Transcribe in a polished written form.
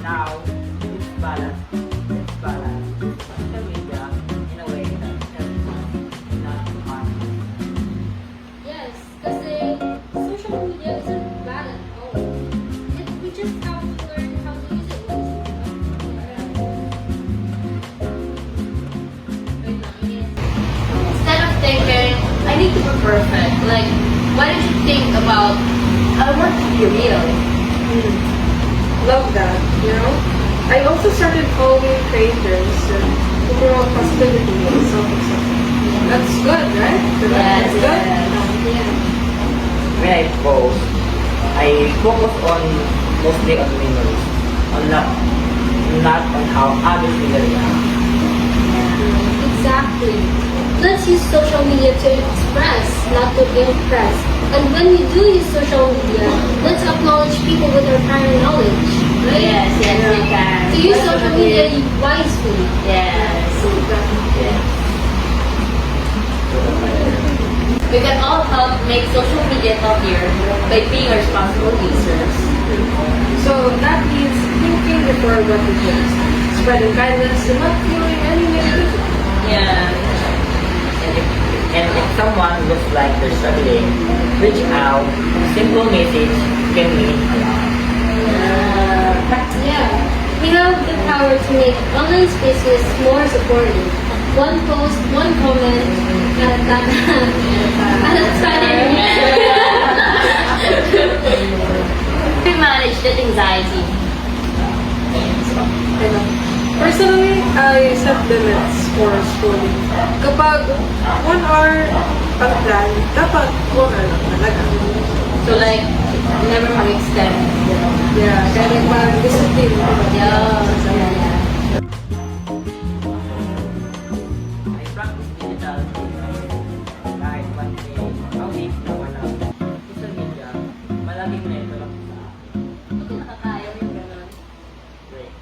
now it's balance. It's balance. Social media in a way that helps us not to harm. Yes, kasi social media isn't bad at all. We just have to learn how to use it wisely. Instead of thinking, I need to be perfect, like, why don't you think about, I want to be real? Love that, you know? I also started following creators who promote positivity and self-acceptance. That's good, right? That's good? Yeah. When I post, I focus on mostly on memories, on not on how others will react. Exactly. Let's use social media to express, not to impress. And when we do use social media, let's acknowledge people with our prior knowledge. Right? Yes, we can. To use social media wisely. Yes. We can all help make social media healthier by being responsible users. So that means thinking before what we post, spreading kindness and not feeling any negativity. Yeah. And if someone looks like they're struggling, reach out. A simple message can mean a lot. Yeah. We have the power to make online spaces more supportive. One post, one comment, at a time. We manage that anxiety. Personally, I set limits for scrolling. Kapag 1 hour ang plan, dapat 1 hour lang talaga. So like, never have extend. Yeah, kaya nagpag-discipline. Yeah. I practice digital kahit one day, a week na walang social media, malaking na ito lang sa Bakit nakakaya mo yung gano'n? break.